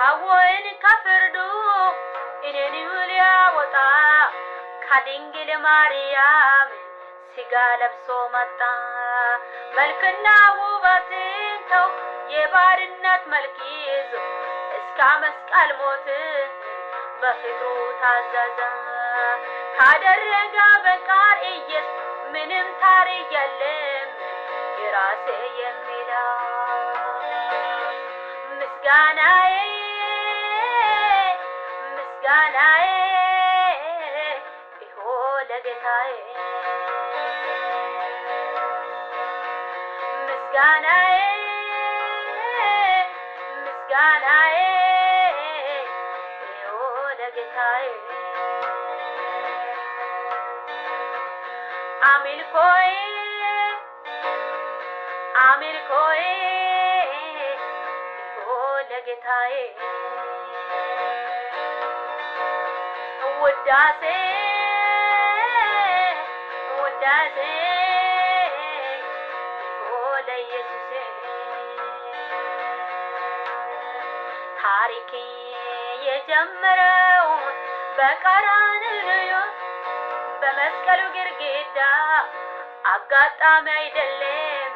ካወይን ከፍርዱ እኔን ሊያወጣ ከድንግል ማርያም ስጋ ለብሶ መጣ። መልክና ውበትን ተው የባርነት መልክ ይዞ እስከ መስቀል ሞት በፍቅሩ ታዘዘ። ካደረገ በቀር ኢየሱስ ምንም ታሪክ የለም የራሴ የሚለው። ምስጋናዬ ምስጋናዬ ይሁን ለጌታዬ። ምስጋናዬ ምስጋናዬ ይሁን ለጌታዬ። አምልኮዬ አምልኮዬ ይሁን ለጌታዬ። ውዳሴ ውዳሴ ይሁን ለኢየሱሴ። ታሪኬ የጀመረው በቀራንዮ በመስቀሉ ግርግዳ አጋጣሚ አይደለም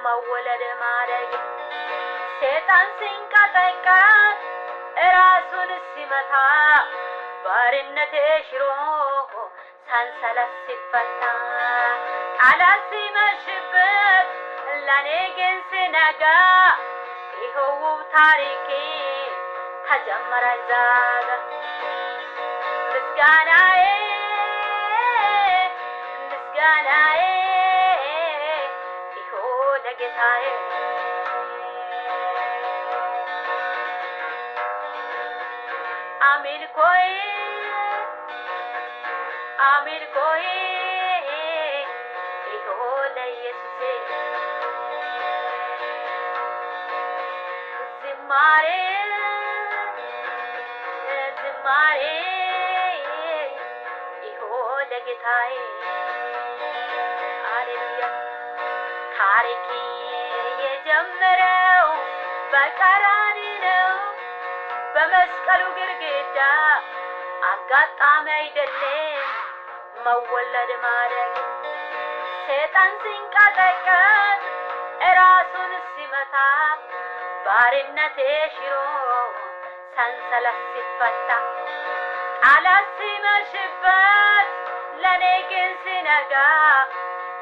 መወለድ ማደግ። ሰይጣን ሲንቀጠቀጥ ራሱን ሲመታ ባርነቴ ሽሮ ሰንሰለት ሲፈታ ጠላት ሲመሽበት ለኔ ግን ሲነጋ ይኸው ታሪኬ ተጀመረ ዛጋ። ምስጋናዬ ምስጋናዬ ይሁን ለጌታዬ። አምልኮዬ አምልኮዬ ይሁን ለኢየሱሴ። ዝማሬ ዝማሬ ይሁን ለጌታዬ። ሃሌሉያ። ታሪኬ የጀመረው በቀራንዮ ነው በመስቀሉ ግርግዳ አጋጣሚ አይደለም መወለድ ማደግ። ሰይጣን ሲንቀጠቀጥ ራሱን ሲመታ ባርነቴ ሽሮ ሰንሰለት ሲፈታ ጠላት ሲመሽበት ለኔ ግን ሲነጋ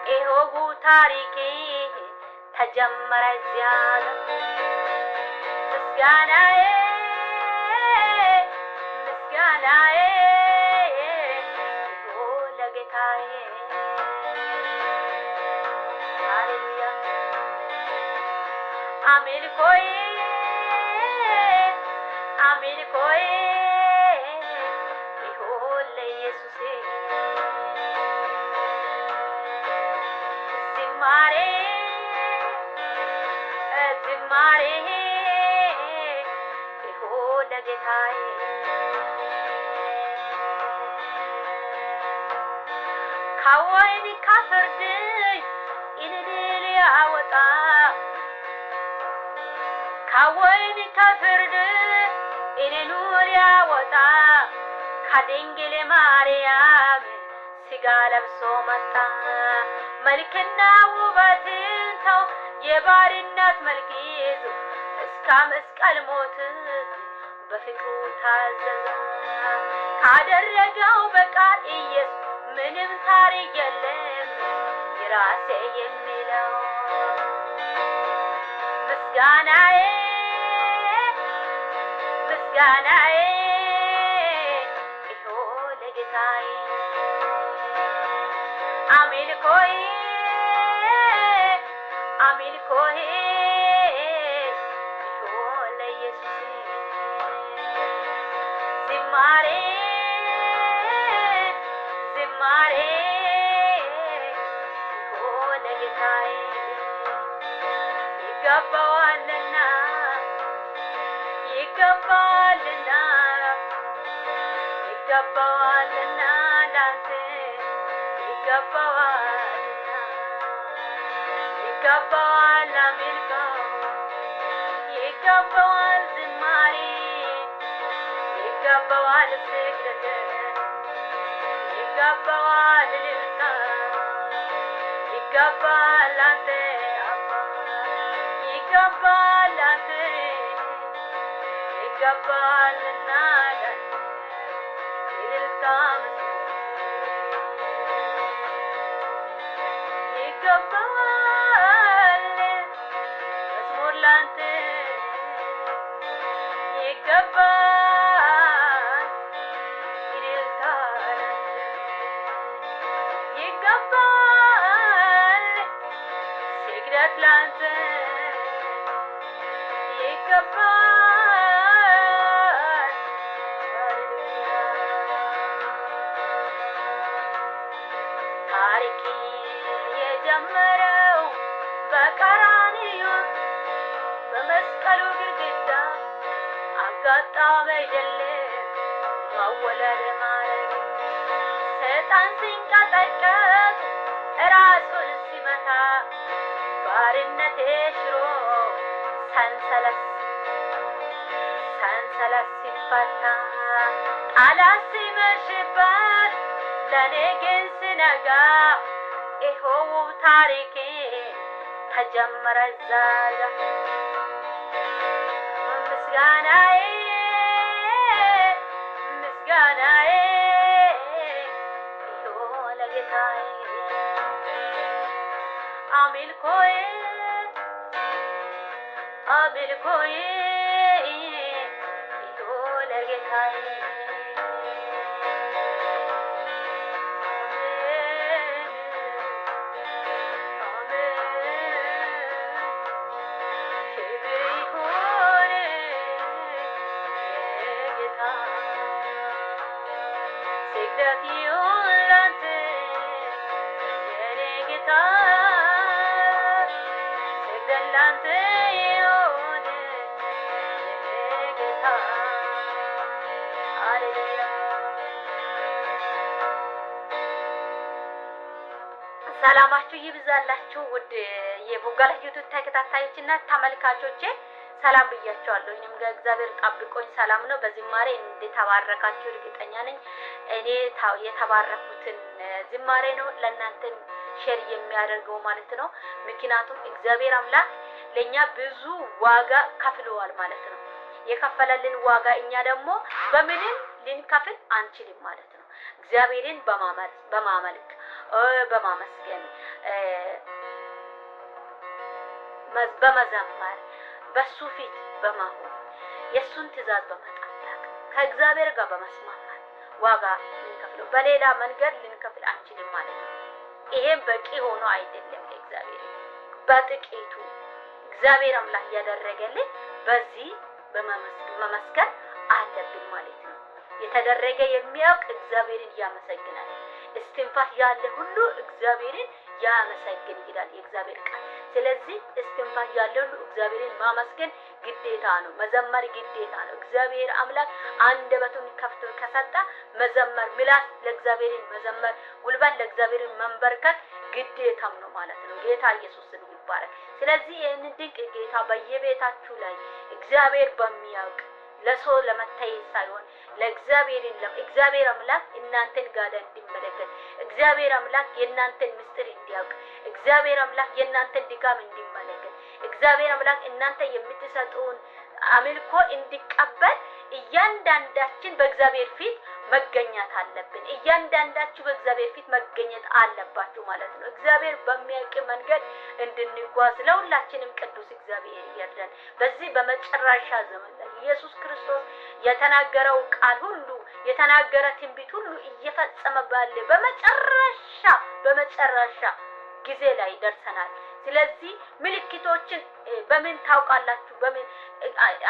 ይኸው ታሪኬ ተጀመረ እዚያ ጋር። ምስጋናዬ ምስጋናዬ ይሁን ለጌታዬ። ሃሌሉያ። አምልኮዬ አምልኮዬ ይሁን ለኢየሱሴ። ዝማሬ ዝማሬ ይሁን ለጌታዬ። ከወይን ከፍርድ እኔን ሊያወጣ ከወይን ከፍርድ እኔን ሊያወጣ ከድንግል ማርያም ስጋ ለብሶ መጣ። መልክና ውበትን ተው የባርነት መልክ ይዞ እስከ መስቀል ሞት በፍቅሩ ታዘዘ። ካደረገው በቀር ኢየሱስ ምንም ታሪክ የለም የራሴ የሚለው። ምስጋናዬ ምስጋናዬ ይሁን ለጌታዬ። አምልኮዬ አምልኮዬ ይሁን ለኢየሱሴ። ዝማሬ ዝማሬ ይሁን ለጌታዬ። ይገባዋልና ይገባዋልና ይገባዋልና ላንተ ይገባዋልና ይገባዋል አምልኮ ይገባዋል ዝማሬ ይገባዋል ስግደት ይገባዋል ልልታ ይገባል አንተ አባ ይገባል አንተ ይገባልና ልልታ ይገባል መዝሙር ላንተ ይገባል ልልታ ይገባል ስግደት ላንተ ይገባል ታሪክ የጀመረው በቀራንዮ በመስቀሉ ግድግዳ አጋጣሚ አይደለም መወለድ ማለት ሰይጣን ሲንቀጠቀጥ ራሱን ሲመታ ባርነቴ ሽሮ ሰንሰለት ሲፈታ ጠላት ሲመሽበት ለኔ ግን ስነጋ ይኸው ታሪኬ ተጀመረ ዛጋ ምስጋናዬ ይኸው ለጌታዬ አምልኮዬ ይኸው ለጌታዬ ስግደት ይሁን ላንተ የኔ ጌታ ስግደት ላንተ ይሁን የኔ ጌታ ሃሌሉያ ሰላማችሁ ይብዛላችሁ ውድ የቦጋላ ዩቲዩብ ተከታታዮችና ተመልካቾቼ ሰላም ብያችኋለሁ። እኔም እግዚአብሔር ጠብቆኝ ሰላም ነው። በዝማሬ እንደተባረካችሁ እርግጠኛ ነኝ። እኔ የተባረኩትን ዝማሬ ነው ለእናንተ ሼር የሚያደርገው ማለት ነው። ምክንያቱም እግዚአብሔር አምላክ ለኛ ብዙ ዋጋ ከፍሏል ማለት ነው። የከፈለልን ዋጋ እኛ ደግሞ በምንም ልንከፍል አንችልም ማለት ነው። እግዚአብሔርን በማመልክ በማመስገን በመዘመር በሱ ፊት በመሆን የሱን ትእዛዝ በመጠበቅ ከእግዚአብሔር ጋር በመስማማት ዋጋ ልንከፍለው በሌላ መንገድ ልንከፍል አንችልም ማለት ነው። ይሄም በቂ ሆኖ አይደለም ለእግዚአብሔር በጥቂቱ እግዚአብሔር አምላክ ያደረገልን በዚህ በመመስከር አለብን ማለት ነው። የተደረገ የሚያውቅ እግዚአብሔርን ያመሰግናል። እስትንፋስ ያለ ሁሉ እግዚአብሔርን ያመሰግን ይላል የእግዚአብሔር ቃል። ስለዚህ እስትንፋስ ያለ ሁሉ እግዚአብሔርን ማመስገን ግዴታ ነው። መዘመር ግዴታ ነው። እግዚአብሔር አምላክ አንደበቱን ከፍቶ ከሰጣ መዘመር ምላስ ለእግዚአብሔርን መዘመር ጉልበት ለእግዚአብሔርን መንበርከክ ግዴታም ነው ማለት ነው። ጌታ ኢየሱስን ይባረክ። ስለዚህ ይህንን ድንቅ ጌታ በየቤታችሁ ላይ እግዚአብሔር በሚያውቅ ለሰው ለመታየት ሳይሆን እግዚአብሔር አምላክ እናንተን ጋር እንዲመለከት እግዚአብሔር አምላክ የእናንተን ምስጢር እንዲያውቅ እግዚአብሔር አምላክ የእናንተን ድካም እንዲመለከት እግዚአብሔር አምላክ እናንተ የምትሰጡን አምልኮ እንዲቀበል እያንዳንዳችን በእግዚአብሔር ፊት መገኘት አለብን። እያንዳንዳችሁ በእግዚአብሔር ፊት መገኘት አለባችሁ ማለት ነው። እግዚአብሔር በሚያውቅ መንገድ እንድንጓዝ ለሁላችንም ቅዱስ እግዚአብሔር ይርዳን። በዚህ በመጨረሻ ዘመን ላይ ኢየሱስ ክርስቶስ የተናገረው ቃል ሁሉ የተናገረ ትንቢት ሁሉ እየፈጸመ ባለ በመጨረሻ ጊዜ ላይ ደርሰናል። ስለዚህ ምልክቶችን በምን ታውቃላችሁ? በምን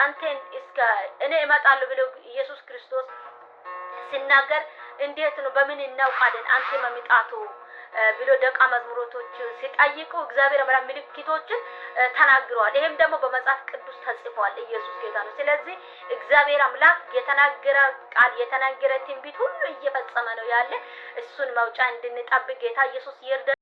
አንተን እስከ እኔ እመጣለሁ ብሎ ኢየሱስ ክርስቶስ ሲናገር እንዴት ነው በምን እናውቃለን አንተ መምጣቱ ብሎ ደቀ መዝሙሮች ሲጠይቁ እግዚአብሔር አምላክ ምልክቶችን ተናግሯል። ይሄም ደግሞ በመጽሐፍ ቅዱስ ተጽፏል። ኢየሱስ ጌታ ነው። ስለዚህ እግዚአብሔር አምላክ የተናገረ ቃል የተናገረ ትንቢት ሁሉ እየፈጸመ ነው ያለ። እሱን መውጫ እንድንጠብቅ ጌታ ኢየሱስ ይርዳን።